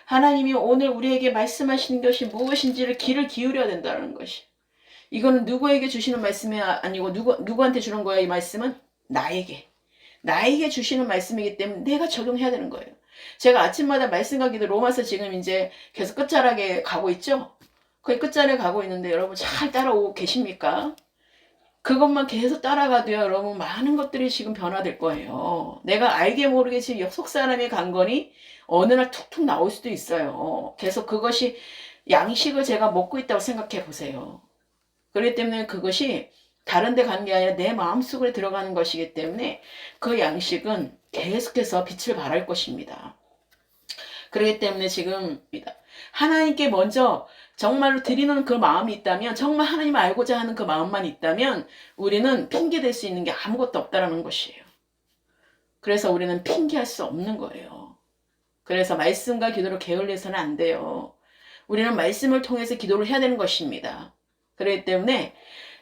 하나님이 오늘 우리에게 말씀하시는 것이 무엇인지를 귀를 기울여야 된다는 것이. 이거는 누구에게 주시는 말씀이 아니고 누구한테 주는 거야, 이 말씀은? 나에게 주시는 말씀이기 때문에 내가 적용해야 되는 거예요. 제가 아침마다 말씀 가기도 로마서 지금 이제 계속 끝자락에 가고 있죠? 거의 끝자락에 가고 있는데 여러분 잘 따라오고 계십니까? 그것만 계속 따라가도요, 여러분 많은 것들이 지금 변화될 거예요. 내가 알게 모르게 지금 속 사람의 강건이 어느 날 툭툭 나올 수도 있어요. 계속 그것이 양식을 제가 먹고 있다고 생각해 보세요. 그렇기 때문에 그것이 다른 데 가는 게 아니라 내 마음속에 들어가는 것이기 때문에 그 양식은 계속해서 빛을 발할 것입니다. 그렇기 때문에 지금 하나님께 먼저 정말로 드리는 그 마음이 있다면, 정말 하나님을 알고자 하는 그 마음만 있다면 우리는 핑계댈 수 있는 게 아무것도 없다라는 것이에요. 그래서 우리는 핑계할 수 없는 거예요. 그래서 말씀과 기도를 게을리해서는 안 돼요. 우리는 말씀을 통해서 기도를 해야 되는 것입니다. 그렇기 때문에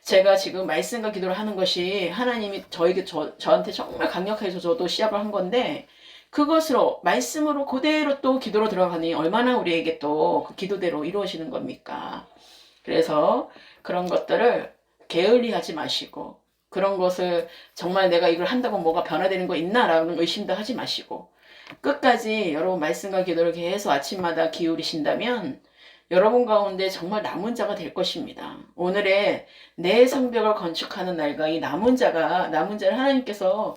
제가 지금 말씀과 기도를 하는 것이 하나님이 저한테 정말 강력하게 저도 시작을 한 건데, 그것으로 말씀으로 그대로 또 기도로 들어가니 얼마나 우리에게 또 그 기도대로 이루어지는 겁니까? 그래서 그런 것들을 게을리하지 마시고, 그런 것을 정말 내가 이걸 한다고 뭐가 변화되는 거 있나라는 의심도 하지 마시고, 끝까지 여러분 말씀과 기도를 계속 아침마다 기울이신다면 여러분 가운데 정말 남은 자가 될 것입니다. 오늘의 내 성벽을 건축하는 날과 이 남은 자를 하나님께서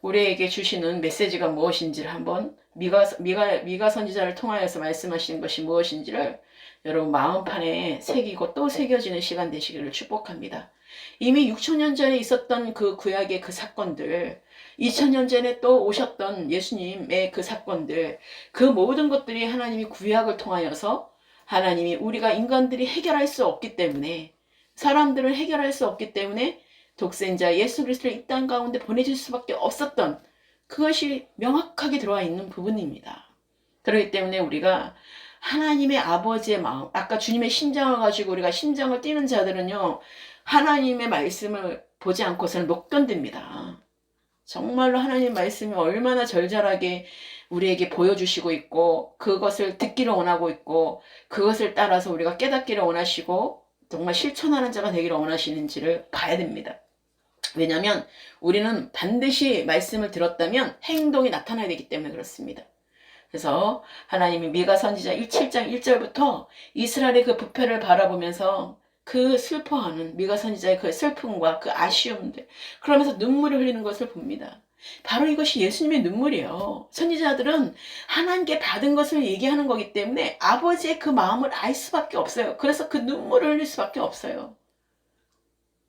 우리에게 주시는 메시지가 무엇인지를 한번 미가 선지자를 통하여서 말씀하시는 것이 무엇인지를 여러분 마음판에 새기고 또 새겨지는 시간 되시기를 축복합니다. 이미 6,000년 전에 있었던 그 구약의 그 사건들, 2,000년 전에 또 오셨던 예수님의 그 사건들, 그 모든 것들이 하나님이 구약을 통하여서 하나님이 우리가 인간들이 해결할 수 없기 때문에, 사람들을 해결할 수 없기 때문에 독생자 예수 그리스도를 이 땅 가운데 보내줄 수밖에 없었던 그것이 명확하게 들어와 있는 부분입니다. 그렇기 때문에 우리가 하나님의 아버지의 마음, 아까 주님의 심장을 가지고 우리가 심장을 뛰는 자들은요, 하나님의 말씀을 보지 않고서는 못 견딥니다. 정말로 하나님 말씀이 얼마나 절절하게 우리에게 보여주시고 있고, 그것을 듣기를 원하고 있고, 그것을 따라서 우리가 깨닫기를 원하시고 정말 실천하는 자가 되기를 원하시는지를 봐야 됩니다. 왜냐하면 우리는 반드시 말씀을 들었다면 행동이 나타나야 되기 때문에 그렇습니다. 그래서 하나님이 미가 선지자 7장 1절부터 이스라엘의 그 부패를 바라보면서 그 슬퍼하는 미가 선지자의 그 슬픔과 그 아쉬움들, 그러면서 눈물을 흘리는 것을 봅니다. 바로 이것이 예수님의 눈물이에요. 선지자들은 하나님께 받은 것을 얘기하는 거기 때문에 아버지의 그 마음을 알 수밖에 없어요. 그래서 그 눈물을 흘릴 수밖에 없어요.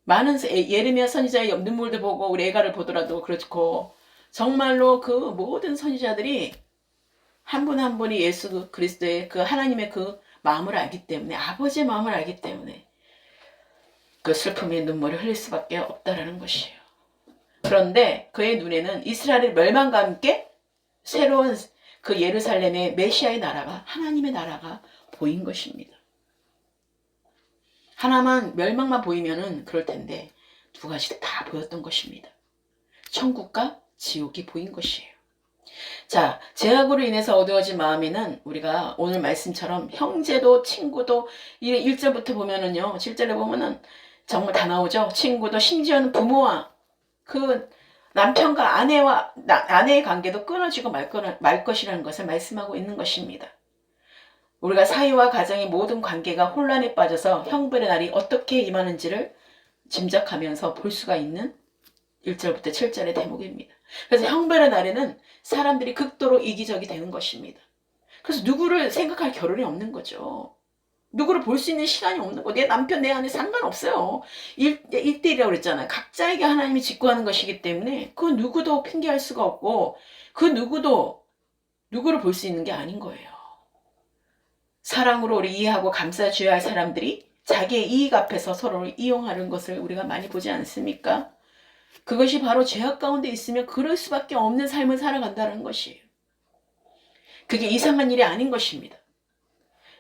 많은 예레미야 선지자의 눈물도 보고 우리 애가를 보더라도 그렇고, 정말로 그 모든 선지자들이 한 분 한 분이 예수 그리스도의 그 하나님의 그 마음을 알기 때문에, 아버지의 마음을 알기 때문에 그 슬픔의 눈물을 흘릴 수밖에 없다라는 것이에요. 그런데 그의 눈에는 이스라엘의 멸망과 함께 새로운 그 예루살렘의 메시아의 나라가, 하나님의 나라가 보인 것입니다. 하나만 멸망만 보이면은 그럴 텐데 두 가지 다 보였던 것입니다. 천국과 지옥이 보인 것이에요. 자, 죄악으로 인해서 어두워진 마음에는 우리가 오늘 말씀처럼 형제도 친구도, 1절부터 보면은요, 7절에 보면은 정말 다 나오죠. 친구도, 심지어는 부모와 그 남편과 아내의 관계도 끊어지고 말 것이라는 것을 말씀하고 있는 것입니다. 우리가 사회와 가정의 모든 관계가 혼란에 빠져서 형벌의 날이 어떻게 임하는지를 짐작하면서 볼 수가 있는 1절부터 7절의 대목입니다. 그래서 형벌의 날에는 사람들이 극도로 이기적이 되는 것입니다. 그래서 누구를 생각할 겨를이 없는 거죠. 누구를 볼 수 있는 시간이 없는 거. 내 남편, 내 아내 상관없어요. 1대1이라고 그랬잖아요. 각자에게 하나님이 직구하는 것이기 때문에 그 누구도 핑계할 수가 없고, 그 누구도 누구를 볼 수 있는 게 아닌 거예요. 사랑으로 우리 이해하고 감싸줘야 할 사람들이 자기의 이익 앞에서 서로를 이용하는 것을 우리가 많이 보지 않습니까? 그것이 바로 죄악 가운데 있으면 그럴 수밖에 없는 삶을 살아간다는 것이에요. 그게 이상한 일이 아닌 것입니다.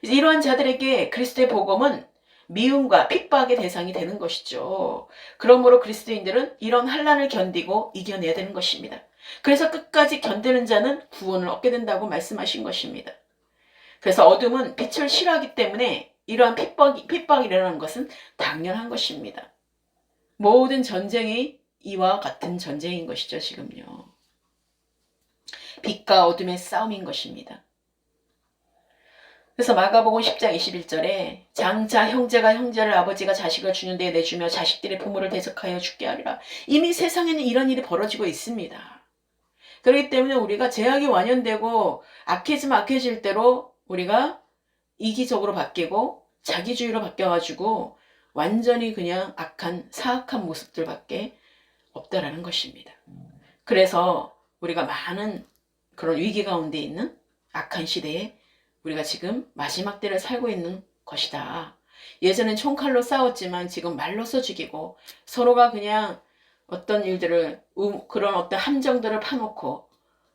이러한 자들에게 그리스도의 복음은 미움과 핍박의 대상이 되는 것이죠. 그러므로 그리스도인들은 이런 환난을 견디고 이겨내야 되는 것입니다. 그래서 끝까지 견디는 자는 구원을 얻게 된다고 말씀하신 것입니다. 그래서 어둠은 빛을 싫어하기 때문에 이러한 핍박이 일어나는 것은 당연한 것입니다. 모든 전쟁이 이와 같은 전쟁인 것이죠. 지금요. 빛과 어둠의 싸움인 것입니다. 그래서 마가복음 10장 21절에 장차 형제가 형제를 아버지가 자식을 주는 데에 내주며 자식들의 부모를 대적하여 죽게 하리라. 이미 세상에는 이런 일이 벌어지고 있습니다. 그렇기 때문에 우리가 제약이 완연되고 악해질 대로 우리가 이기적으로 바뀌고 자기주의로 바뀌어가지고 완전히 그냥 사악한 모습들밖에 없다라는 것입니다. 그래서 우리가 많은 그런 위기 가운데 있는 악한 시대에 우리가 지금 마지막 때를 살고 있는 것이다. 예전엔 총칼로 싸웠지만 지금 말로써 죽이고 서로가 그냥 어떤 일들을 그런 어떤 함정들을 파놓고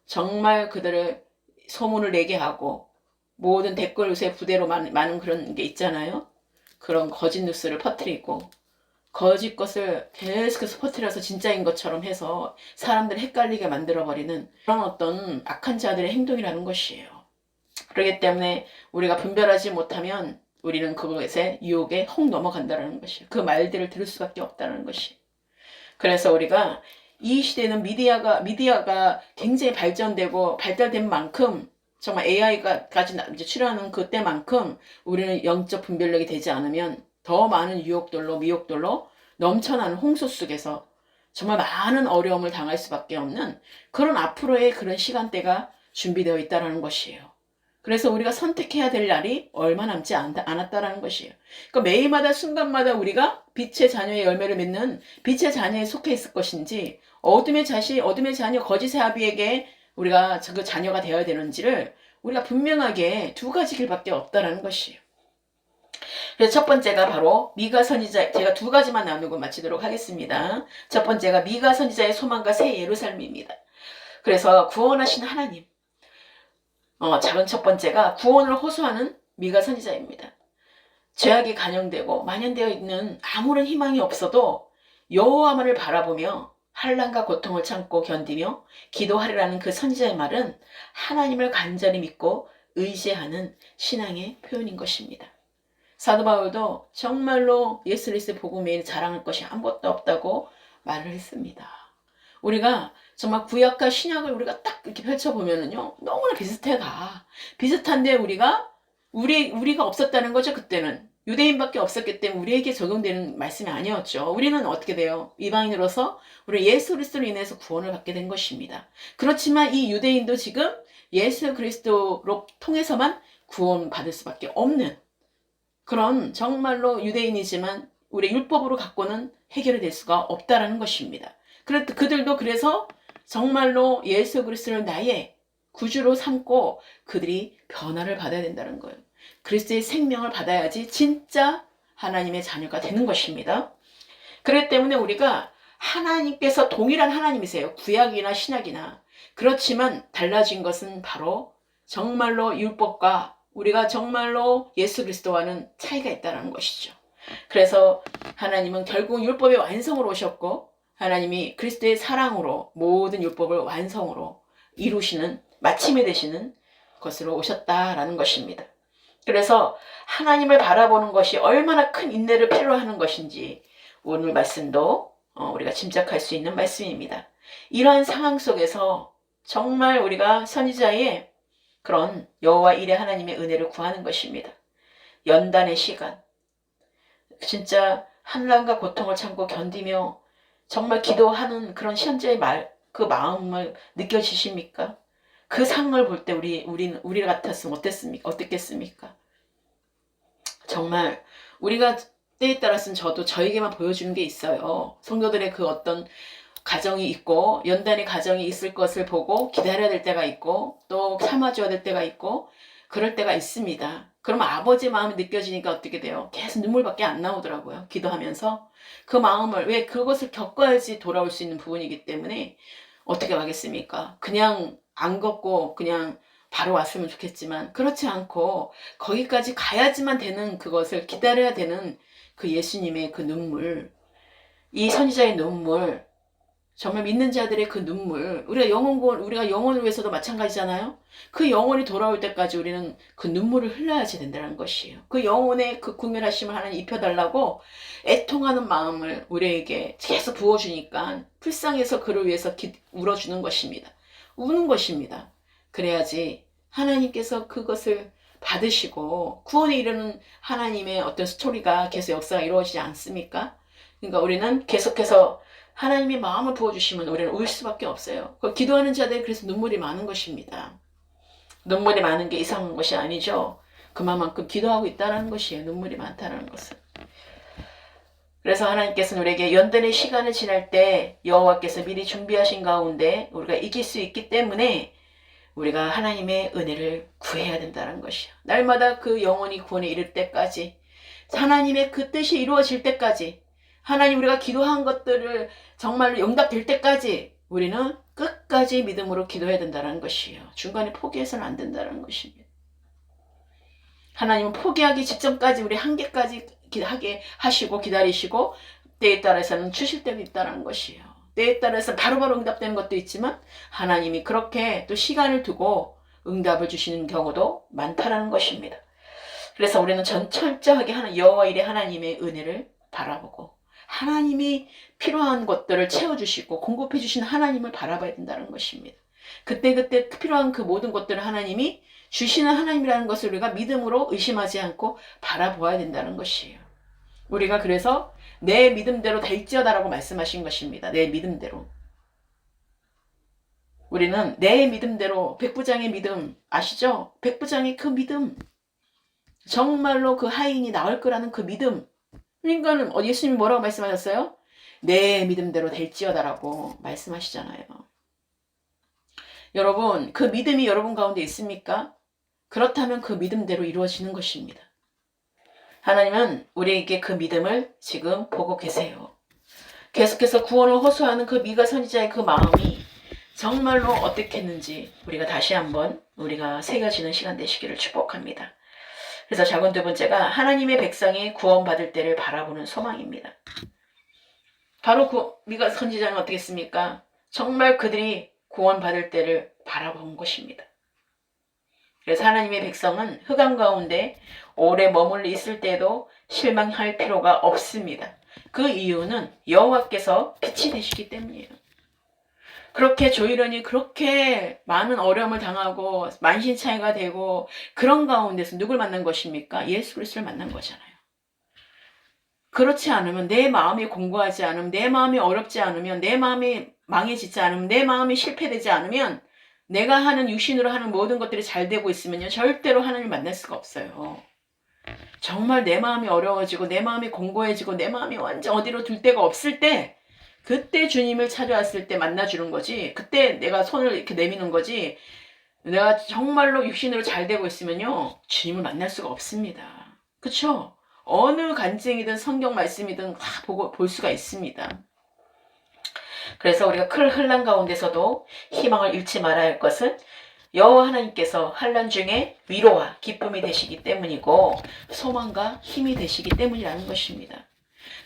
정말 그들을 소문을 내게 하고 모든 댓글 요새 부대로 많은 그런 게 있잖아요. 그런 거짓 뉴스를 퍼뜨리고 거짓 것을 계속해서 퍼뜨려서 진짜인 것처럼 해서 사람들을 헷갈리게 만들어버리는 그런 어떤 악한 자들의 행동이라는 것이에요. 그렇기 때문에 우리가 분별하지 못하면 우리는 그것에 유혹에 혹 넘어간다는 것이에요. 그 말들을 들을 수밖에 없다는 것이. 그래서 우리가 이 시대는 미디어가 굉장히 발달된 만큼 정말 AI가까지 이제 출현하는 그때만큼 우리는 영적 분별력이 되지 않으면 더 많은 미혹들로 넘쳐나는 홍수 속에서 정말 많은 어려움을 당할 수밖에 없는 그런 앞으로의 그런 시간대가 준비되어 있다는 것이에요. 그래서 우리가 선택해야 될 날이 얼마 남지 않았다라는 것이에요. 그러니까 매일마다 순간마다 우리가 빛의 자녀의 열매를 맺는 빛의 자녀에 속해 있을 것인지 어둠의 자녀 거짓의 아비에게 우리가 그 자녀가 되어야 되는지를 우리가 분명하게 두 가지 길밖에 없다라는 것이에요. 그래서 첫 번째가 바로 미가 선지자, 제가 두 가지만 나누고 마치도록 하겠습니다. 첫 번째가 미가 선지자의 소망과 새 예루살렘입니다. 그래서 구원하신 하나님, 작은 첫 번째가 구원을 호소하는 미가 선지자입니다. 죄악이 간영되고 만연되어 있는 아무런 희망이 없어도 여호와만을 바라보며 환난과 고통을 참고 견디며 기도하리라는 그 선지자의 말은 하나님을 간절히 믿고 의지하는 신앙의 표현인 것입니다. 사도 바울도 정말로 예수 그리스도의 복음에 자랑할 것이 아무것도 없다고 말을 했습니다. 우리가 정말 구약과 신약을 우리가 딱 이렇게 펼쳐보면은요, 너무나 비슷해 가. 비슷한데 우리가 없었다는 거죠. 그때는 유대인밖에 없었기 때문에 우리에게 적용되는 말씀이 아니었죠. 우리는 어떻게 돼요? 이방인으로서 우리 예수 그리스도로 인해서 구원을 받게 된 것입니다. 그렇지만 이 유대인도 지금 예수 그리스도로 통해서만 구원받을 수밖에 없는 그런 정말로 유대인이지만 우리 율법으로 갖고는 해결이 될 수가 없다라는 것입니다. 그들도 그래서 정말로 예수 그리스도를 나의 구주로 삼고 그들이 변화를 받아야 된다는 거예요. 그리스도의 생명을 받아야지 진짜 하나님의 자녀가 되는 것입니다. 그렇기 때문에 우리가 하나님께서 동일한 하나님이세요. 구약이나 신약이나. 그렇지만 달라진 것은 바로 정말로 율법과 우리가 정말로 예수 그리스도와는 차이가 있다는 것이죠. 그래서 하나님은 결국 율법의 완성으로 오셨고 하나님이 그리스도의 사랑으로 모든 율법을 완성으로 이루시는 마침이 되시는 것으로 오셨다라는 것입니다. 그래서 하나님을 바라보는 것이 얼마나 큰 인내를 필요로 하는 것인지 오늘 말씀도 우리가 짐작할 수 있는 말씀입니다. 이러한 상황 속에서 정말 우리가 선지자의 그런 여호와 일의 하나님의 은혜를 구하는 것입니다. 연단의 시간, 진짜 환난과 고통을 참고 견디며 정말 기도하는 그런 현재의 그 마음을 느껴지십니까? 그 상황을 볼 때 우리 같았으면 어땠겠습니까? 정말 우리가 때에 따라서는 저에게만 보여주는 게 있어요. 성도들의 그 어떤 가정이 있고 연단의 가정이 있을 것을 보고 기다려야 될 때가 있고 또 참아줘야 될 때가 있고 그럴 때가 있습니다. 그러면 아버지의 마음이 느껴지니까 어떻게 돼요? 계속 눈물밖에 안 나오더라고요. 기도하면서 그 마음을 왜 그것을 겪어야지 돌아올 수 있는 부분이기 때문에 어떻게 하겠습니까? 그냥 안 걷고 그냥 바로 왔으면 좋겠지만 그렇지 않고 거기까지 가야지만 되는 그것을 기다려야 되는 그 예수님의 그 눈물, 이 선지자의 눈물, 정말 믿는 자들의 그 눈물, 우리가 영혼을 위해서도 마찬가지잖아요. 그 영혼이 돌아올 때까지 우리는 그 눈물을 흘려야지 된다는 것이에요. 그 영혼의 그 구별하심을 하나님 입혀달라고 애통하는 마음을 우리에게 계속 부어주니까 불쌍해서 그를 위해서 울어주는 것입니다. 우는 것입니다. 그래야지 하나님께서 그것을 받으시고 구원에 이르는 하나님의 어떤 스토리가 계속 역사가 이루어지지 않습니까? 그러니까 우리는 계속해서 하나님이 마음을 부어주시면 우리는 울 수밖에 없어요. 기도하는 자들이 그래서 눈물이 많은 것입니다. 눈물이 많은 게 이상한 것이 아니죠. 그만큼 기도하고 있다는 것이에요. 눈물이 많다는 것은. 그래서 하나님께서는 우리에게 연단의 시간을 지날 때 여호와께서 미리 준비하신 가운데 우리가 이길 수 있기 때문에 우리가 하나님의 은혜를 구해야 된다는 것이요. 날마다 그 영혼이 구원에 이를 때까지, 하나님의 그 뜻이 이루어질 때까지, 하나님 우리가 기도한 것들을 정말로 응답될 때까지 우리는 끝까지 믿음으로 기도해야 된다는 것이에요. 중간에 포기해서는 안 된다는 것입니다. 하나님은 포기하기 직전까지 우리 한계까지 하게 하시고 기다리시고 때에 따라서는 주실 때도 있다는 것이에요. 때에 따라서 바로바로 응답되는 것도 있지만 하나님이 그렇게 또 시간을 두고 응답을 주시는 경우도 많다라는 것입니다. 그래서 우리는 철저하게 여호와 일의 하나님의 은혜를 바라보고 하나님이 필요한 것들을 채워주시고 공급해 주시는 하나님을 바라봐야 된다는 것입니다. 그때그때 필요한 그 모든 것들을 하나님이 주시는 하나님이라는 것을 우리가 믿음으로 의심하지 않고 바라보아야 된다는 것이에요. 우리가 그래서 내 믿음대로 될지어다라고 말씀하신 것입니다. 내 믿음대로. 우리는 내 믿음대로, 백부장의 믿음 아시죠? 백부장의 그 믿음, 정말로 그 하인이 나을 거라는 그 믿음. 그러니까 예수님이 뭐라고 말씀하셨어요? 내 믿음대로 될지어다라고 말씀하시잖아요. 여러분, 그 믿음이 여러분 가운데 있습니까? 그렇다면 그 믿음대로 이루어지는 것입니다. 하나님은 우리에게 그 믿음을 지금 보고 계세요. 계속해서 구원을 호소하는 그 미가 선지자의 그 마음이 정말로 어떻겠는지 우리가 다시 한번 우리가 새겨지는 시간 되시기를 축복합니다. 그래서 작은 두 번째가 하나님의 백성이 구원받을 때를 바라보는 소망입니다. 바로 미가 선지자는 어떻겠습니까? 정말 그들이 구원받을 때를 바라본 것입니다. 그래서 하나님의 백성은 흑암 가운데 오래 머물러 있을 때도 실망할 필요가 없습니다. 그 이유는 여호와께서 빛이 되시기 때문이에요. 그렇게 조이련이 그렇게 많은 어려움을 당하고 만신창이가 되고 그런 가운데서 누굴 만난 것입니까? 예수 그리스도를 만난 거잖아요. 그렇지 않으면, 내 마음이 공고하지 않으면, 내 마음이 어렵지 않으면, 내 마음이 망해지지 않으면, 내 마음이 실패되지 않으면, 내가 하는 육신으로 하는 모든 것들이 잘 되고 있으면요, 절대로 하나님을 만날 수가 없어요. 정말 내 마음이 어려워지고 내 마음이 공고해지고 내 마음이 완전 어디로 둘 데가 없을 때, 그때 주님을 찾아왔을 때 만나주는 거지, 그때 내가 손을 이렇게 내미는 거지, 내가 정말로 육신으로 잘 되고 있으면요, 주님을 만날 수가 없습니다. 그쵸? 어느 간증이든 성경 말씀이든 다 볼 수가 있습니다. 그래서 우리가 큰 환난 가운데서도 희망을 잃지 말아야 할 것은 여호와 하나님께서 환난 중에 위로와 기쁨이 되시기 때문이고 소망과 힘이 되시기 때문이라는 것입니다.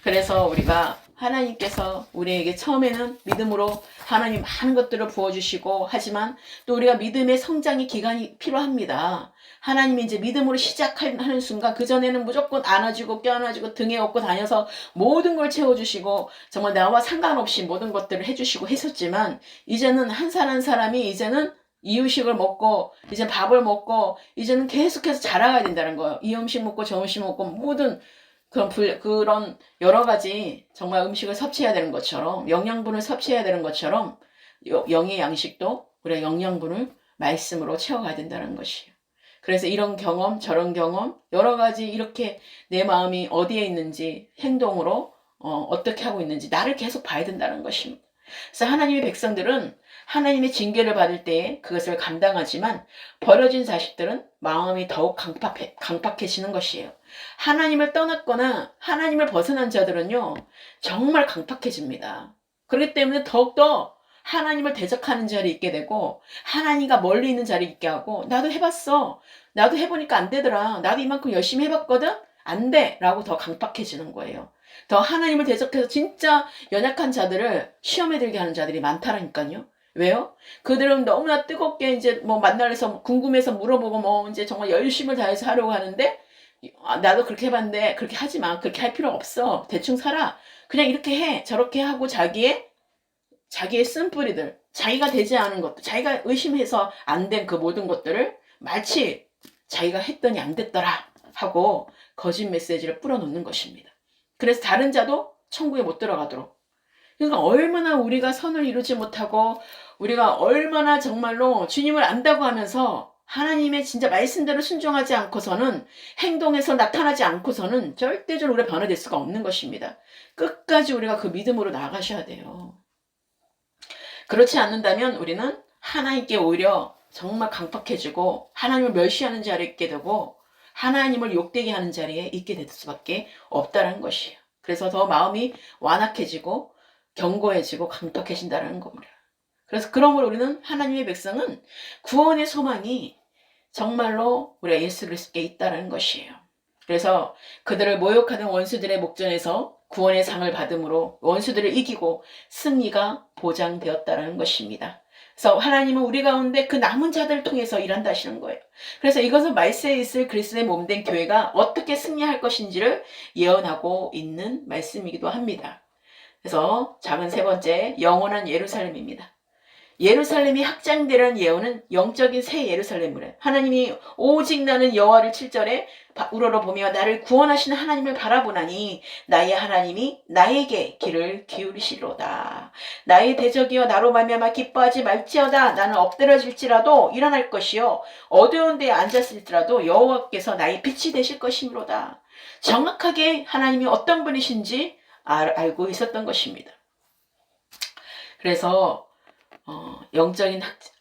그래서 우리가 하나님께서 우리에게 처음에는 믿음으로 하나님 많은 것들을 부어주시고, 하지만 또 우리가 믿음의 성장의 기간이 필요합니다. 하나님이 이제 믿음으로 시작하는 순간 그전에는 무조건 안아주고 껴안아주고 등에 업고 다녀서 모든 걸 채워주시고 정말 나와 상관없이 모든 것들을 해주시고 했었지만, 이제는 한 사람 한 사람이 이제는 이 음식을 먹고 이제 밥을 먹고 이제는 계속해서 자라가야 된다는 거예요. 이 음식 먹고 저 음식 먹고 모든 그런 여러 가지 정말 음식을 섭취해야 되는 것처럼, 영양분을 섭취해야 되는 것처럼 영의 양식도 우리가 영양분을 말씀으로 채워가야 된다는 것이에요. 그래서 이런 경험 저런 경험 여러 가지 이렇게 내 마음이 어디에 있는지 행동으로 어떻게 하고 있는지 나를 계속 봐야 된다는 것입니다. 그래서 하나님의 백성들은 하나님의 징계를 받을 때에 그것을 감당하지만 버려진 자식들은 마음이 더욱 강팍해지는 것이에요. 하나님을 떠났거나 하나님을 벗어난 자들은요 정말 강팍해집니다. 그렇기 때문에 더욱더 하나님을 대적하는 자리에 있게 되고 하나님과 멀리 있는 자리에 있게 하고, 나도 해봤어, 나도 해보니까 안 되더라, 나도 이만큼 열심히 해봤거든, 안 돼 라고 더 강팍해지는 거예요. 더 하나님을 대적해서 진짜 연약한 자들을 시험에 들게 하는 자들이 많다라니까요. 왜요? 그들은 너무나 뜨겁게 이제 뭐 만나서 궁금해서 물어보고 뭐 이제 정말 열심을 다해서 하려고 하는데, 나도 그렇게 해봤는데 그렇게 하지 마. 그렇게 할 필요 없어. 대충 살아. 그냥 이렇게 해. 저렇게 하고 자기의 쓴뿌리들, 자기가 되지 않은 것들, 자기가 의심해서 안 된 그 모든 것들을 마치 자기가 했더니 안 됐더라 하고 거짓 메시지를 뿌려놓는 것입니다. 그래서 다른 자도 천국에 못 들어가도록. 그러니까 얼마나 우리가 선을 이루지 못하고 우리가 얼마나 정말로 주님을 안다고 하면서 하나님의 진짜 말씀대로 순종하지 않고서는, 행동에서 나타나지 않고서는 절대적으로 우리가 변화될 수가 없는 것입니다. 끝까지 우리가 그 믿음으로 나아가셔야 돼요. 그렇지 않는다면 우리는 하나님께 오히려 정말 강팍해지고 하나님을 멸시하는 자리에 있게 되고 하나님을 욕되게 하는 자리에 있게 될 수밖에 없다는 것이에요. 그래서 더 마음이 완악해지고 견고해지고 강팍해진다는 겁니다. 그래서 그러므로 우리는, 하나님의 백성은 구원의 소망이 정말로 우리가 예수 그리스도께 있다는 것이에요. 그래서 그들을 모욕하는 원수들의 목전에서 구원의 상을 받음으로 원수들을 이기고 승리가 보장되었다는 것입니다. 그래서 하나님은 우리 가운데 그 남은 자들을 통해서 일한다 하시는 거예요. 그래서 이것은 말세에 있을 그리스도의 몸된 교회가 어떻게 승리할 것인지를 예언하고 있는 말씀이기도 합니다. 그래서 작은 세 번째, 영원한 예루살렘입니다. 예루살렘이 확장되라는 예언은 영적인 새 예루살렘을, 하나님이 오직 나는 여호와를 7절에 우러러보며 나를 구원하시는 하나님을 바라보나니 나의 하나님이 나에게 귀를 기울이시로다. 나의 대적이여 나로 말미암아 기뻐하지 말지어다. 나는 엎드러질지라도 일어날 것이요 어두운 데에 앉았을지라도 여호와께서 나의 빛이 되실 것이므로다. 정확하게 하나님이 어떤 분이신지 알고 있었던 것입니다. 그래서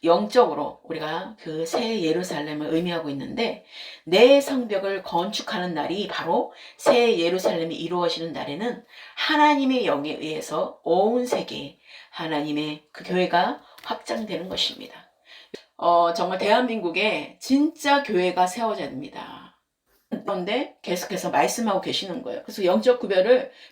영적으로 우리가 그 새 예루살렘을 의미하고 있는데, 내 성벽을 건축하는 날이 바로 새 예루살렘이 이루어지는 날에는 하나님의 영에 의해서 온 세계에 하나님의 그 교회가 확장되는 것입니다. 정말 대한민국에 진짜 교회가 세워져야 됩니다. 그런데 계속해서 말씀하고 계시는 거예요. 그래서 영적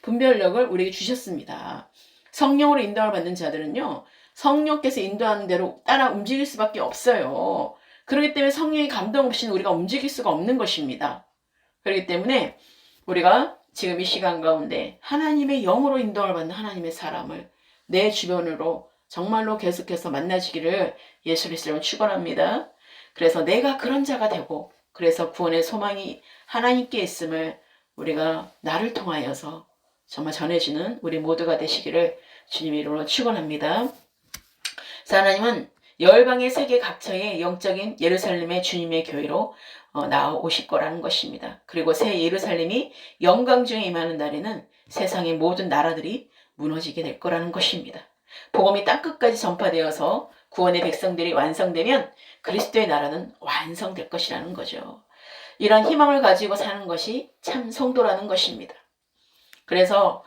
분별력을 우리에게 주셨습니다. 성령으로 인도를 받는 자들은요, 성령께서 인도하는 대로 따라 움직일 수밖에 없어요. 그렇기 때문에 성령의 감동 없이는 우리가 움직일 수가 없는 것입니다. 그렇기 때문에 우리가 지금 이 시간 가운데 하나님의 영으로 인도를 받는 하나님의 사람을 내 주변으로 정말로 계속해서 만나시기를 예수 그리스도로 축원합니다. 그래서 내가 그런 자가 되고, 그래서 구원의 소망이 하나님께 있음을 우리가 나를 통하여서 정말 전해지는 우리 모두가 되시기를 주님의 이름으로 축원합니다. 하나님은 열방의 세계 각처에 영적인 예루살렘의 주님의 교회로 나오실 거라는 것입니다. 그리고 새 예루살렘이 영광 중에 임하는 날에는 세상의 모든 나라들이 무너지게 될 거라는 것입니다. 복음이 땅끝까지 전파되어서 구원의 백성들이 완성되면 그리스도의 나라는 완성될 것이라는 거죠. 이런 희망을 가지고 사는 것이 참 성도라는 것입니다. 그래서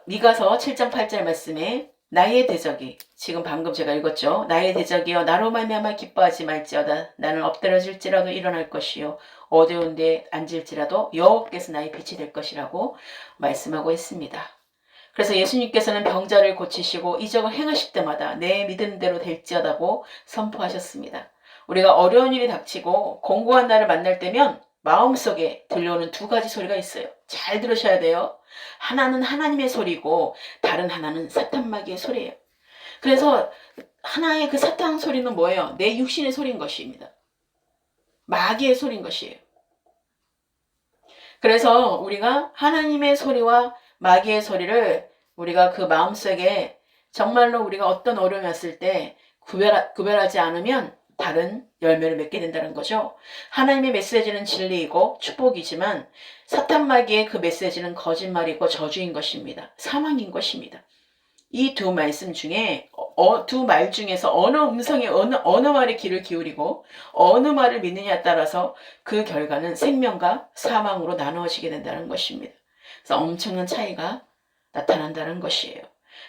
미가서 7장 8절 말씀에 나의 대적이, 지금 방금 제가 읽었죠. 나의 대적이여 나로 말미암아 기뻐하지 말지어다. 나는 엎드러질지라도 일어날 것이요 어두운 데에 앉을지라도 여호와께서 나의 빛이 될 것이라고 말씀하고 있습니다. 그래서 예수님께서는 병자를 고치시고 이적을 행하실 때마다 내 믿음대로 될지어다고 선포하셨습니다. 우리가 어려운 일이 닥치고 공고한 날을 만날 때면 마음속에 들려오는 두 가지 소리가 있어요. 잘 들으셔야 돼요. 하나는 하나님의 소리고 다른 하나는 사탄 마귀의 소리예요. 그래서 하나의 그 사탄 소리는 뭐예요? 내 육신의 소리인 것입니다. 마귀의 소리인 것이에요. 그래서 우리가 하나님의 소리와 마귀의 소리를 우리가 그 마음속에 정말로 우리가 어떤 어려움이 왔을 때 구별하지 않으면 다른 열매를 맺게 된다는 거죠. 하나님의 메시지는 진리이고 축복이지만 사탄 마귀의 그 메시지는 거짓말이고 저주인 것입니다. 사망인 것입니다. 이 두 말씀 중에 두 말 중에서 어느 음성에 어느 말에 귀를 기울이고 어느 말을 믿느냐에 따라서 그 결과는 생명과 사망으로 나누어지게 된다는 것입니다. 그래서 엄청난 차이가 나타난다는 것이에요.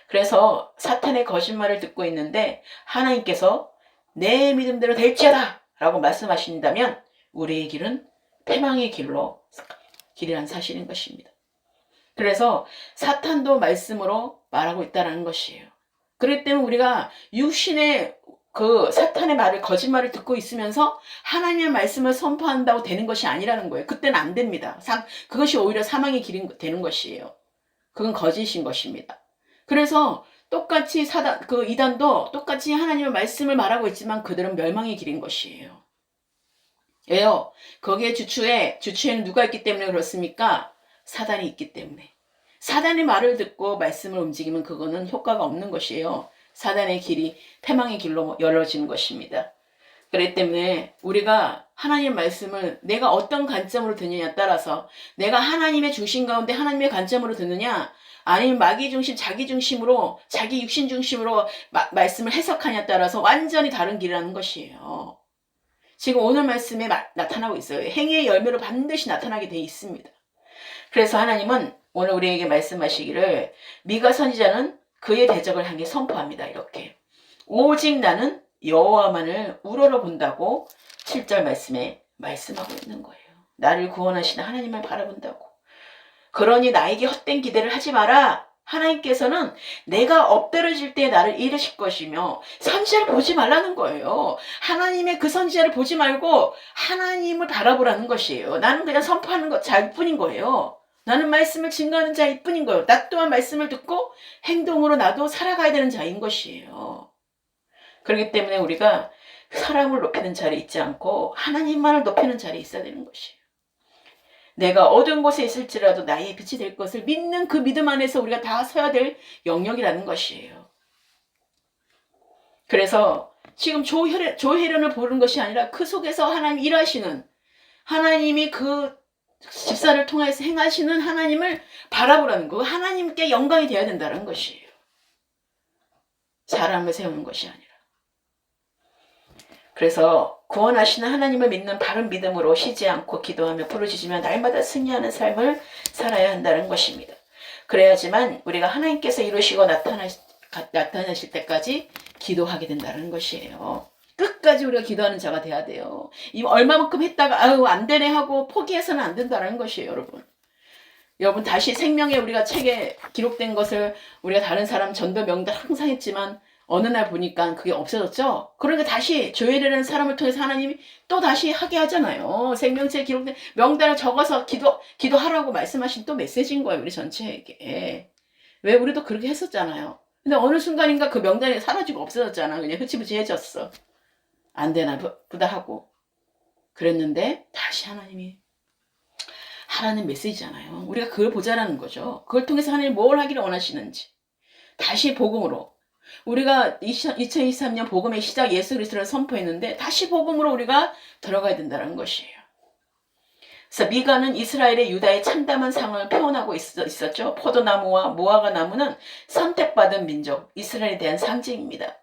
그래서 사탄의 거짓말을 듣고 있는데 하나님께서 내 믿음대로 될지어다 라고 말씀하신다면 우리의 길은 패망의 길이라는 사실인 것입니다. 그래서 사탄도 말씀으로 말하고 있다는 것이에요. 그렇기 때문에 우리가 육신의 그 사탄의 말을 거짓말을 듣고 있으면서 하나님의 말씀을 선포한다고 되는 것이 아니라는 거예요. 그때는 안 됩니다. 그것이 오히려 사망의 길이 되는 것이에요. 그건 거짓인 것입니다. 그래서 똑같이 그 이단도 똑같이 하나님의 말씀을 말하고 있지만 그들은 멸망의 길인 것이에요. 왜요? 거기에 주추에는 누가 있기 때문에 그렇습니까? 사단이 있기 때문에. 사단의 말을 듣고 말씀을 움직이면 그거는 효과가 없는 것이에요. 사단의 길이 패망의 길로 열어지는 것입니다. 그렇기 때문에 우리가 하나님의 말씀을 내가 어떤 관점으로 듣느냐에 따라서 내가 하나님의 중심 가운데 하나님의 관점으로 듣느냐 아니면 마귀 중심, 자기 중심으로 자기 육신 중심으로 말씀을 해석하냐에 따라서 완전히 다른 길이라는 것이에요. 지금 오늘 말씀에 나타나고 있어요. 행위의 열매로 반드시 나타나게 돼 있습니다. 그래서 하나님은 오늘 우리에게 말씀하시기를 미가 선지자는 그의 대적을 향해 선포합니다. 이렇게 오직 나는 여호와만을 우러러본다고 7절 말씀에 말씀하고 있는 거예요. 나를 구원하시는 하나님을 바라본다고. 그러니 나에게 헛된 기대를 하지 마라. 하나님께서는 내가 엎드러질 때 나를 잃으실 것이며 선지자를 보지 말라는 거예요. 하나님의 그 선지자를 보지 말고 하나님을 바라보라는 것이에요. 나는 그냥 선포하는 자일 뿐인 거예요. 나는 말씀을 증거하는 자일 뿐인 거예요. 나 또한 말씀을 듣고 행동으로 나도 살아가야 되는 자인 것이에요. 그렇기 때문에 우리가 사람을 높이는 자리에 있지 않고 하나님만을 높이는 자리에 있어야 되는 것이에요. 내가 어두운 곳에 있을지라도 나의 빛이 될 것을 믿는 그 믿음 안에서 우리가 다 서야 될 영역이라는 것이에요. 그래서 지금 조혜련을 보는 것이 아니라 그 속에서 하나님 일하시는 하나님이 그 집사를 통해서 행하시는 하나님을 바라보라는 거. 하나님께 영광이 되어야 된다는 것이에요. 사람을 세우는 것이 아니라. 그래서 구원하시는 하나님을 믿는 바른 믿음으로 쉬지 않고 기도하며 부르짖으며 날마다 승리하는 삶을 살아야 한다는 것입니다. 그래야지만 우리가 하나님께서 이루시고 나타나실 때까지 기도하게 된다는 것이에요. 끝까지 우리가 기도하는 자가 돼야 돼요. 얼마만큼 했다가 아유 안 되네 하고 포기해서는 안 된다는 것이에요. 여러분 다시 생명의 우리가 책에 기록된 것을 우리가 다른 사람 전도 명단 항상 했지만 어느 날 보니까 그게 없어졌죠. 그러니까 다시 조엘이라는 사람을 통해서 하나님이 또 다시 하게 하잖아요. 생명책에 기록된 명단을 적어서 기도하라고 말씀하신 또 메시지인 거예요. 우리 전체에게. 왜 우리도 그렇게 했었잖아요. 근데 어느 순간인가 그 명단이 사라지고 없어졌잖아. 그냥 흐지부지해졌어. 안 되나 보다 하고 그랬는데 다시 하나님이 하라는 메시지잖아요. 우리가 그걸 보자라는 거죠. 그걸 통해서 하나님이 뭘 하기를 원하시는지 다시 복음으로 우리가 2023년 복음의 시작 예수 그리스도를 선포했는데 다시 복음으로 우리가 들어가야 된다는 것이에요. 그래서 미가는 이스라엘의 유다의 참담한 상황을 표현하고 있었죠. 포도나무와 무화과 나무는 선택받은 민족 이스라엘에 대한 상징입니다.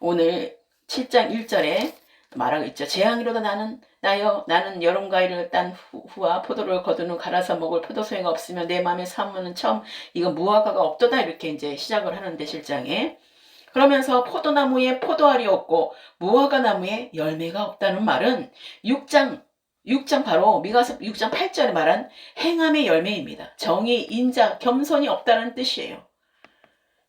오늘 7장 1절에 말하고 있죠. 재앙이로다 나는 여름 과일을 딴 후와 포도를 거둔 후 갈아서 먹을 포도송이가 없으며 내 마음의 사모는 처음 이건 무화과가 없도다 이렇게 이제 시작을 하는데 7장에 그러면서 포도나무에 포도알이 없고 무화과 나무에 열매가 없다는 말은 6장 바로 미가서 6장 8절에 말한 행함의 열매입니다. 정의, 인자, 겸손이 없다는 뜻이에요.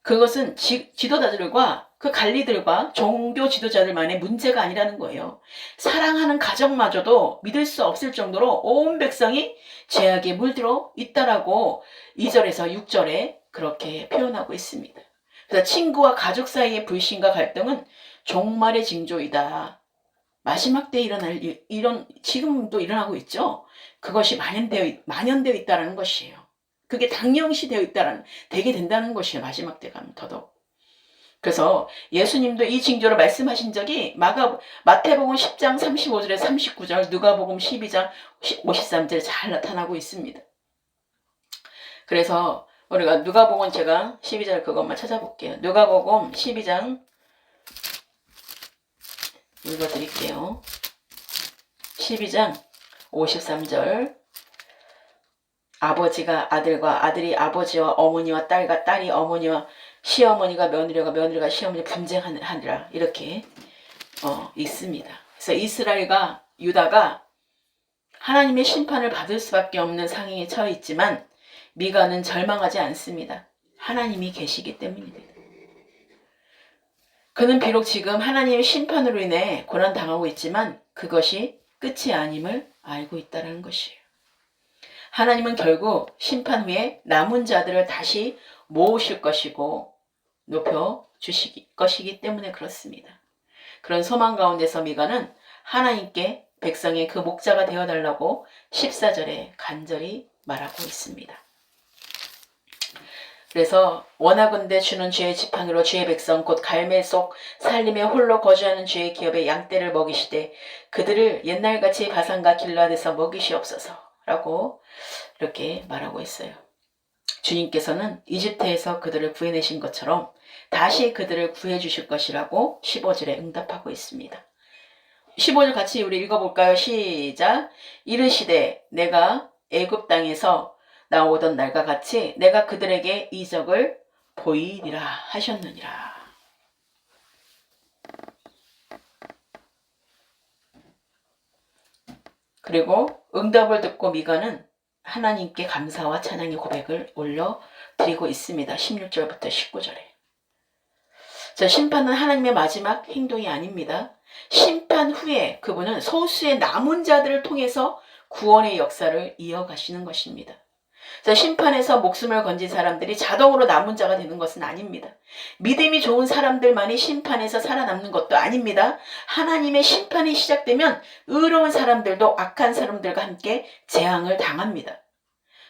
그것은 지도자들과 그 관리들과 종교 지도자들만의 문제가 아니라는 거예요. 사랑하는 가정마저도 믿을 수 없을 정도로 온 백성이 죄악에 물들어 있다라고 2절에서 6절에 그렇게 표현하고 있습니다. 그래서 친구와 가족 사이의 불신과 갈등은 종말의 징조이다. 마지막 때에 일어날 지금도 일어나고 있죠. 그것이 만연되어 있다는 것이에요. 그게 당연시 되게 된다는 것이에요. 마지막 때 가면 더더욱. 그래서 예수님도 이 징조를 말씀하신 적이 마태복음 10장 35절에 39절, 누가복음 12장 53절에 잘 나타나고 있습니다. 그래서 우리가 누가복음 제가 12절 그것만 찾아볼게요. 누가복음 12장 읽어드릴게요. 12장 53절 아버지가 아들과 아들이 아버지와 어머니와 딸과 딸이 어머니와 시어머니가 며느리가 시어머니 분쟁하니라 이렇게 있습니다. 그래서 이스라엘과 유다가 하나님의 심판을 받을 수밖에 없는 상황에 처해 있지만 미가는 절망하지 않습니다. 하나님이 계시기 때문입니다. 그는 비록 지금 하나님의 심판으로 인해 고난당하고 있지만 그것이 끝이 아님을 알고 있다는 것이에요. 하나님은 결국 심판 후에 남은 자들을 다시 모으실 것이고 높여 주실 것이기 때문에 그렇습니다. 그런 소망 가운데서 미가는 하나님께 백성의 그 목자가 되어달라고 14절에 간절히 말하고 있습니다. 그래서 원하건대 주는 주의 지팡이로 주의 백성 곧 갈멜 속 살림에 홀로 거주하는 주의 기업에 양떼를 먹이시되 그들을 옛날같이 바산과 길라앗에서 먹이시옵소서 라고 이렇게 말하고 있어요. 주님께서는 이집트에서 그들을 구해내신 것처럼 다시 그들을 구해주실 것이라고 15절에 응답하고 있습니다. 15절 같이 우리 읽어볼까요? 시작. 이르시되 내가 애굽 땅에서 나오던 날과 같이 내가 그들에게 이적을 보이리라 하셨느니라. 그리고 응답을 듣고 미가는 하나님께 감사와 찬양의 고백을 올려드리고 있습니다. 16절부터 19절에. 자, 심판은 하나님의 마지막 행동이 아닙니다. 심판 후에 그분은 소수의 남은 자들을 통해서 구원의 역사를 이어가시는 것입니다. 자, 심판에서 목숨을 건진 사람들이 자동으로 남은 자가 되는 것은 아닙니다. 믿음이 좋은 사람들만이 심판에서 살아남는 것도 아닙니다. 하나님의 심판이 시작되면 의로운 사람들도 악한 사람들과 함께 재앙을 당합니다.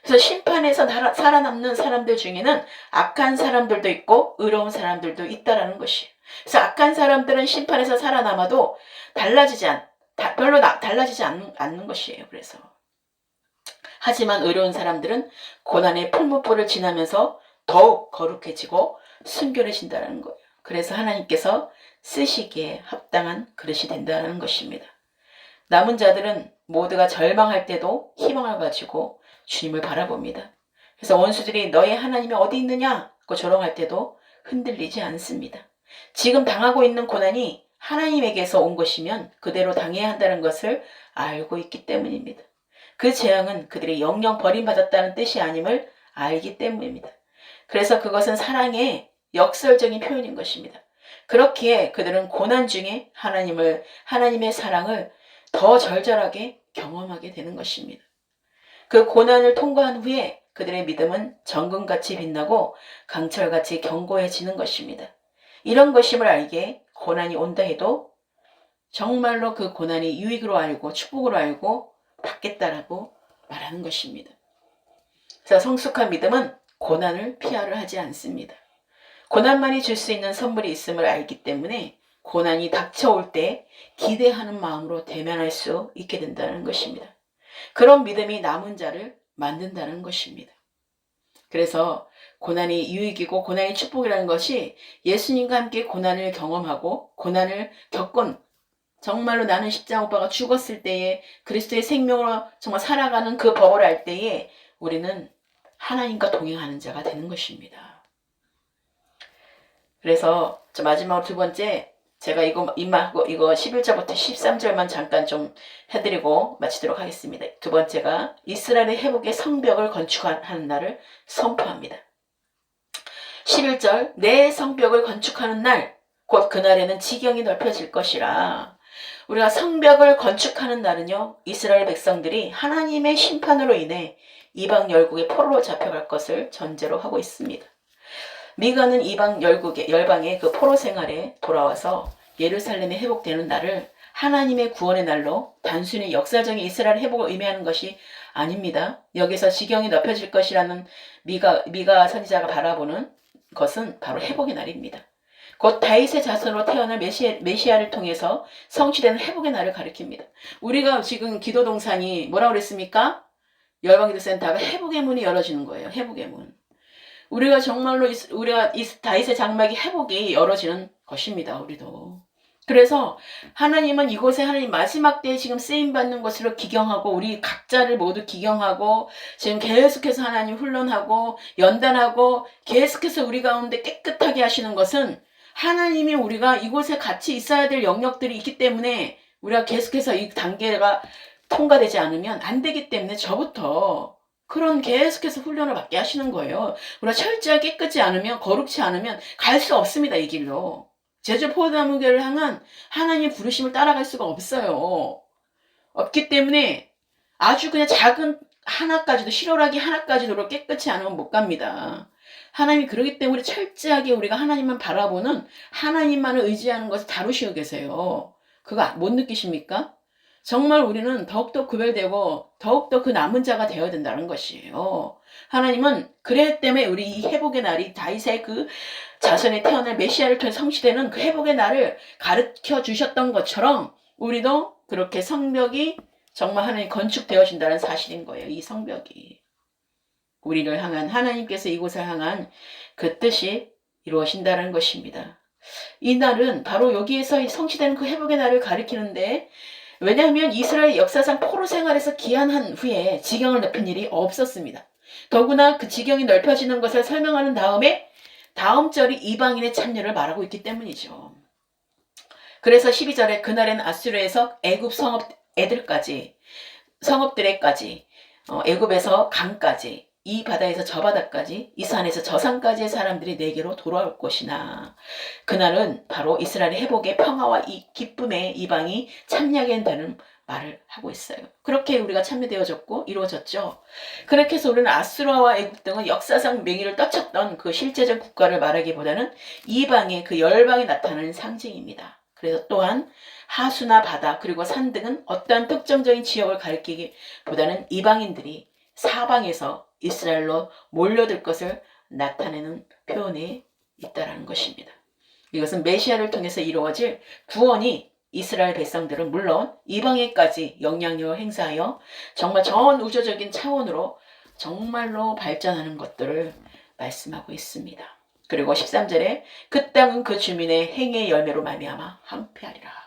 그래서 심판에서 살아남는 사람들 중에는 악한 사람들도 있고 의로운 사람들도 있다라는 것이에요. 그래서 악한 사람들은 심판에서 살아남아도 별로 달라지지 않는 것이에요. 그래서 하지만 의로운 사람들은 고난의 풀무불을 지나면서 더욱 거룩해지고 순결해진다는 거예요. 그래서 하나님께서 쓰시기에 합당한 그릇이 된다는 것입니다. 남은 자들은 모두가 절망할 때도 희망을 가지고 주님을 바라봅니다. 그래서 원수들이 너의 하나님이 어디 있느냐 고 조롱할 때도 흔들리지 않습니다. 지금 당하고 있는 고난이 하나님에게서 온 것이면 그대로 당해야 한다는 것을 알고 있기 때문입니다. 그 재앙은 그들이 영영 버림받았다는 뜻이 아님을 알기 때문입니다. 그래서 그것은 사랑의 역설적인 표현인 것입니다. 그렇기에 그들은 고난 중에 하나님의 사랑을 더 절절하게 경험하게 되는 것입니다. 그 고난을 통과한 후에 그들의 믿음은 정금같이 빛나고 강철같이 견고해지는 것입니다. 이런 것임을 알기에 고난이 온다 해도 정말로 그 고난이 유익으로 알고 축복으로 알고 받겠다라고 말하는 것입니다. 그래서 성숙한 믿음은 고난을 피하려 하지 않습니다. 고난만이 줄 수 있는 선물이 있음을 알기 때문에 고난이 닥쳐올 때 기대하는 마음으로 대면할 수 있게 된다는 것입니다. 그런 믿음이 남은 자를 만든다는 것입니다. 그래서 고난이 유익이고 고난이 축복이라는 것이 예수님과 함께 고난을 경험하고 고난을 겪은 정말로 나는 십자가 오빠가 죽었을 때에 그리스도의 생명으로 정말 살아가는 그 법을 알 때에 우리는 하나님과 동행하는 자가 되는 것입니다. 그래서 마지막으로 두 번째 제가 이거 11절부터 13절만 잠깐 좀 해드리고 마치도록 하겠습니다. 두 번째가 이스라엘의 회복의 성벽을 건축하는 날을 선포합니다. 11절 내 성벽을 건축하는 날 곧 그날에는 지경이 넓혀질 것이라. 우리가 성벽을 건축하는 날은요 이스라엘 백성들이 하나님의 심판으로 인해 이방 열국의 포로로 잡혀갈 것을 전제로 하고 있습니다. 미가는 이방 열방의 그 포로 생활에 돌아와서 예루살렘이 회복되는 날을 하나님의 구원의 날로 단순히 역사적인 이스라엘 회복을 의미하는 것이 아닙니다. 여기서 지경이 넓혀질 것이라는 미가 선지자가 바라보는 것은 바로 회복의 날입니다. 곧 다윗의 자손으로 태어날 메시아를 통해서 성취되는 회복의 날을 가리킵니다. 우리가 지금 기도 동산이 뭐라고 그랬습니까? 열방기도센터가 회복의 문이 열어지는 거예요. 회복의 문. 우리가 정말로 우리가 다윗의 장막이 회복이 열어지는 것입니다. 우리도. 그래서 하나님은 이곳에 하나님 마지막 때에 지금 쓰임받는 것으로 기경하고 우리 각자를 모두 기경하고 지금 계속해서 하나님 훈련하고 연단하고 계속해서 우리 가운데 깨끗하게 하시는 것은 하나님이 우리가 이곳에 같이 있어야 될 영역들이 있기 때문에 우리가 계속해서 이 단계가 통과되지 않으면 안 되기 때문에 저부터 그런 계속해서 훈련을 받게 하시는 거예요. 우리가 철저하게 깨끗지 않으면, 거룩치 않으면 갈 수 없습니다, 이 길로. 제주 포도나무교를 향한 하나님의 부르심을 따라갈 수가 없어요. 없기 때문에 아주 그냥 작은 하나까지도, 실오라기 하나까지도 깨끗이 않으면 못 갑니다. 하나님이 그러기 때문에 철저하게 우리가 하나님만 바라보는, 하나님만을 의지하는 것을 다루시고 계세요. 그거 못 느끼십니까? 정말 우리는 더욱더 구별되고 더욱더 그 남은 자가 되어야 된다는 것이에요. 하나님은 그랬기 때문에 우리 이 회복의 날이, 다윗의 그 자손에 태어날 메시아를 통해 성취되는 그 회복의 날을 가르쳐 주셨던 것처럼 우리도 그렇게 성벽이 정말 하나님 건축되어진다는 사실인 거예요. 이 성벽이 우리를 향한, 하나님께서 이곳을 향한 그 뜻이 이루어진다는 것입니다. 이 날은 바로 여기에서 성취되는 그 회복의 날을 가리키는데, 왜냐하면 이스라엘 역사상 포로 생활에서 기한한 후에 지경을 넓힌 일이 없었습니다. 더구나 그 지경이 넓혀지는 것을 설명하는 다음에 다음 절이 이방인의 참여를 말하고 있기 때문이죠. 그래서 12절에 그날에는 아수르에서 애굽 성읍들에까지 애굽에서 강까지, 이 바다에서 저 바다까지, 이 산에서 저 산까지의 사람들이 내게로 돌아올 것이나, 그날은 바로 이스라엘의 회복의 평화와 이 기쁨의 이방이 참여하게 된다는 말을 하고 있어요. 그렇게 우리가 참여되어졌고 이루어졌죠. 그렇게 해서 우리는 아수르와 애굽 등은 역사상 명예를 떨쳤던 그 실제적 국가를 말하기보다는 이방의 그 열방이 나타나는 상징입니다. 그래서 또한 하수나 바다 그리고 산 등은 어떠한 특정적인 지역을 가리키기보다는 이방인들이 사방에서 이스라엘로 몰려들 것을 나타내는 표현이 있다는 것입니다. 이것은 메시아를 통해서 이루어질 구원이 이스라엘 백성들은 물론 이방에까지 영향력을 행사하여 정말 전 우주적인 차원으로 정말로 발전하는 것들을 말씀하고 있습니다. 그리고 13절에 그 땅은 그 주민의 행위의 열매로 말미암아 황폐하리라.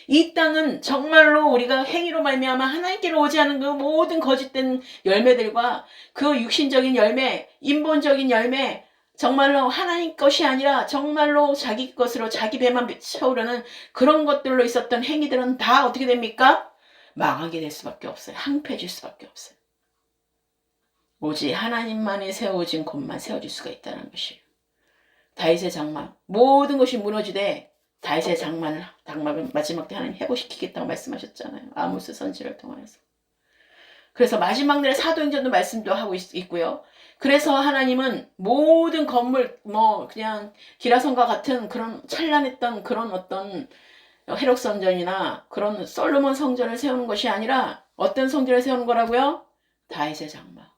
이 땅은 정말로 우리가 행위로 말미암아 하나님께로 오지 않은 그 모든 거짓된 열매들과 그 육신적인 열매, 인본적인 열매, 정말로 하나님 것이 아니라 정말로 자기 것으로 자기 배만 채우려는 그런 것들로 있었던 행위들은 다 어떻게 됩니까? 망하게 될 수밖에 없어요. 황폐해질 수밖에 없어요. 오직 하나님만이 세워진 곳만 세워질 수가 있다는 것이에요. 다윗의 장막, 모든 것이 무너지되 다윗의 장막을 마지막 때 하나님 회복시키겠다고 말씀하셨잖아요. 아모스 선지를 통해서. 그래서 마지막 날에 사도행전도 말씀도 하고 있고요. 그래서 하나님은 모든 건물, 그냥 기라성과 같은 그런 찬란했던 그런 어떤 헤롯 성전이나 그런 솔로몬 성전을 세우는 것이 아니라 어떤 성전을 세우는 거라고요? 다윗의 장막.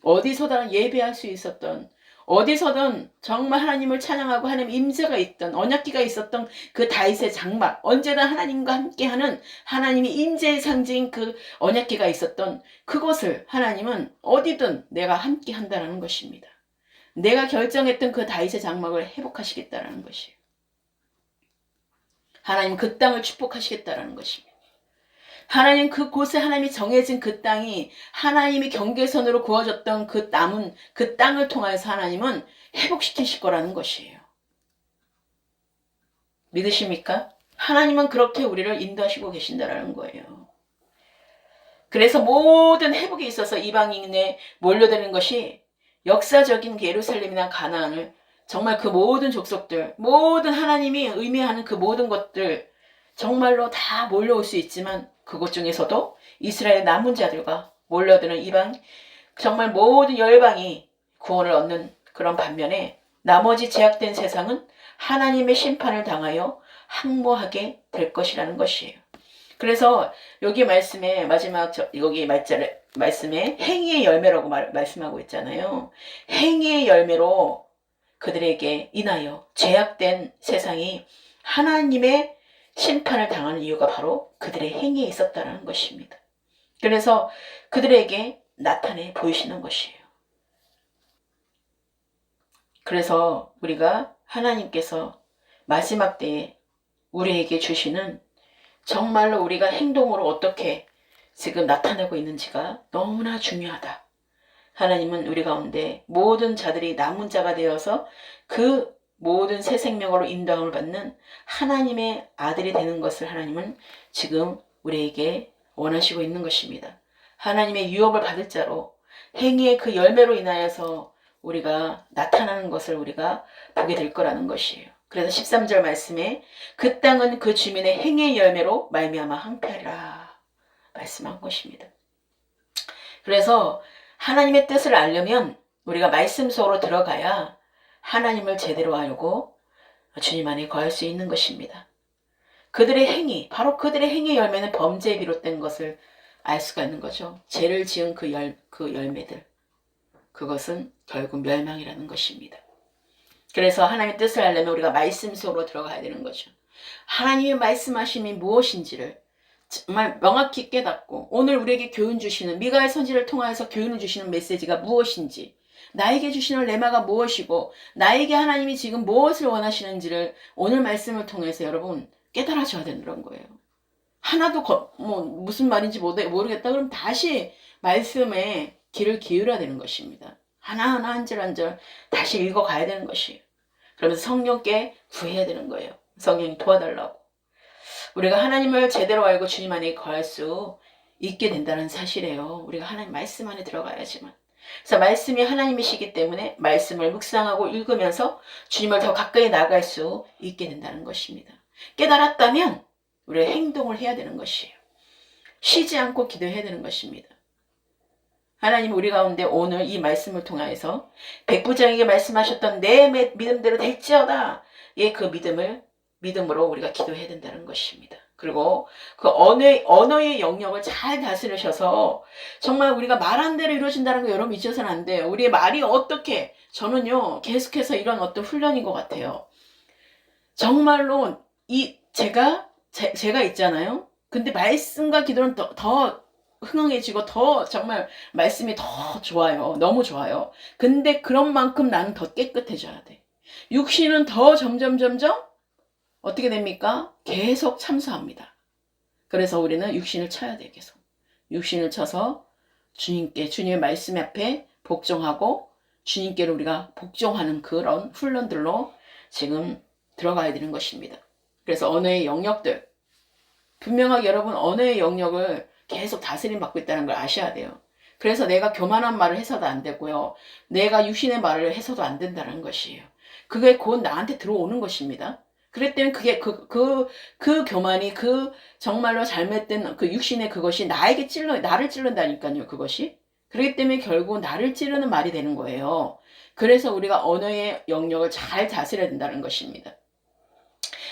어디서든 예배할 수 있었던, 어디서든 정말 하나님을 찬양하고 하나님 임재가 있던, 언약궤가 있었던 그 다윗의 장막, 언제나 하나님과 함께하는 하나님의 임재의 상징 그 언약궤가 있었던 그것을 하나님은 어디든 내가 함께 한다는 것입니다. 내가 결정했던 그 다윗의 장막을 회복하시겠다는 것이에요. 하나님 그 땅을 축복하시겠다는 것입니다. 하나님 그곳에 하나님이 정해진 그 땅이 하나님이 경계선으로 구워졌던 그 남은 그 땅을 통해서 하나님은 회복시키실 거라는 것이에요. 믿으십니까? 하나님은 그렇게 우리를 인도하시고 계신다라는 거예요. 그래서 모든 회복에 있어서 이방인에 몰려드는 것이 역사적인 예루살렘이나 가나안을 정말 그 모든 족속들, 모든 하나님이 의미하는 그 모든 것들 정말로 다 몰려올 수 있지만 그것 중에서도 이스라엘 남은 자들과 몰려드는 이방, 정말 모든 열방이 구원을 얻는 그런 반면에 나머지 제약된 세상은 하나님의 심판을 당하여 항모하게 될 것이라는 것이에요. 그래서 여기 말씀에 마지막 여기 말씀에 행위의 열매라고 말씀하고 있잖아요. 행위의 열매로 그들에게 인하여 제약된 세상이 하나님의 심판을 당하는 이유가 바로 그들의 행위에 있었다는 것입니다. 그래서 그들에게 나타내 보이시는 것이에요. 그래서 우리가 하나님께서 마지막 때에 우리에게 주시는 정말로 우리가 행동으로 어떻게 지금 나타내고 있는지가 너무나 중요하다. 하나님은 우리 가운데 모든 자들이 남은 자가 되어서 그 모든 새 생명으로 인도함을 받는 하나님의 아들이 되는 것을 하나님은 지금 우리에게 원하시고 있는 것입니다. 하나님의 유업을 받을 자로 행위의 그 열매로 인하여서 우리가 나타나는 것을 우리가 보게 될 거라는 것이에요. 그래서 13절 말씀에 그 땅은 그 주민의 행위의 열매로 말미암아 항폐하리라 말씀한 것입니다. 그래서 하나님의 뜻을 알려면 우리가 말씀 속으로 들어가야 하나님을 제대로 알고 주님 안에 거할 수 있는 것입니다. 그들의 행위, 바로 그들의 행위의 열매는 범죄에 비롯된 것을 알 수가 있는 거죠. 죄를 지은 그 열매들. 그것은 결국 멸망이라는 것입니다. 그래서 하나님의 뜻을 알려면 우리가 말씀 속으로 들어가야 되는 거죠. 하나님의 말씀하심이 무엇인지를 정말 명확히 깨닫고 오늘 우리에게 교훈 주시는 미가의 선지를 통하여서 교훈을 주시는 메시지가 무엇인지 나에게 주시는 레마가 무엇이고 나에게 하나님이 지금 무엇을 원하시는지를 오늘 말씀을 통해서 여러분 깨달아져야 되는 거예요. 하나도 무슨 말인지 모르겠다 그럼 다시 말씀에 귀를 기울여야 되는 것입니다. 하나하나 한 절 한 절 다시 읽어가야 되는 것이에요. 그러면서 성령께 구해야 되는 거예요. 성령이 도와달라고. 우리가 하나님을 제대로 알고 주님 안에 거할 수 있게 된다는 사실이에요. 우리가 하나님 말씀 안에 들어가야지만. 그래서 말씀이 하나님이시기 때문에 말씀을 묵상하고 읽으면서 주님을 더 가까이 나아갈 수 있게 된다는 것입니다. 깨달았다면 우리가 행동을 해야 되는 것이에요. 쉬지 않고 기도해야 되는 것입니다. 하나님 우리 가운데 오늘 이 말씀을 통하여서 백부장에게 말씀하셨던 내 믿음대로 될지어다. 예, 그 믿음으로 우리가 기도해야 된다는 것입니다. 그리고 그 언어의 영역을 잘 다스리셔서 정말 우리가 말한 대로 이루어진다는 거 여러분 잊어서는 안 돼요. 우리의 말이 어떻게 저는요 계속해서 이런 어떤 훈련인 것 같아요. 정말로 제가 있잖아요. 근데 말씀과 기도는 더 흥황해지고 더 정말 말씀이 더 좋아요. 너무 좋아요. 근데 그런 만큼 나는 더 깨끗해져야 돼. 육신은 더 점점 어떻게 됩니까? 계속 참수합니다. 그래서 우리는 육신을 쳐야 돼 계속. 육신을 쳐서 주님의 말씀 앞에 복종하고 주님께로 우리가 복종하는 그런 훈련들로 지금 들어가야 되는 것입니다. 그래서 언어의 영역들 분명하게 여러분 언어의 영역을 계속 다스림 받고 있다는 걸 아셔야 돼요. 그래서 내가 교만한 말을 해서도 안 되고요. 내가 육신의 말을 해서도 안 된다는 것이에요. 그게 곧 나한테 들어오는 것입니다. 그랬기 때문에 그게 그 교만이 정말로 잘못된 그 육신의 그것이 나를 찌른다니까요. 그것이. 그렇기 때문에 결국 나를 찌르는 말이 되는 거예요. 그래서 우리가 언어의 영역을 잘 다스려야 된다는 것입니다.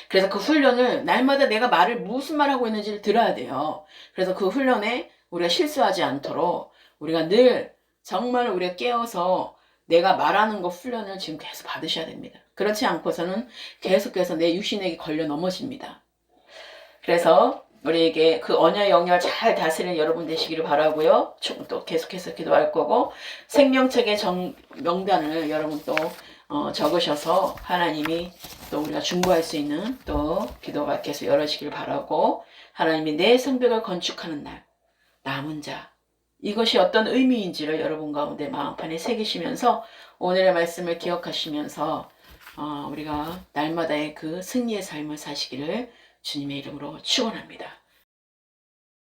그래서 그 훈련을 날마다 내가 무슨 말하고 있는지를 들어야 돼요. 그래서 그 훈련에 우리가 실수하지 않도록 우리가 늘 정말 우리가 깨어서 내가 말하는 거 훈련을 지금 계속 받으셔야 됩니다. 그렇지 않고서는 계속해서 내 육신에게 걸려 넘어집니다. 그래서 우리에게 그 언어의 영역을 잘 다스리는 여러분 되시기를 바라고요. 또 계속해서 기도할 거고 생명책의 명단을 여러분 또 적으셔서 하나님이 또 우리가 중보할 수 있는 또 기도가 계속 열어지길 바라고 하나님이 내 성벽을 건축하는 날 남은 자 이것이 어떤 의미인지를 여러분 가운데 마음판에 새기시면서 오늘의 말씀을 기억하시면서 우리가 날마다의 그 승리의 삶을 사시기를 주님의 이름으로 축원합니다.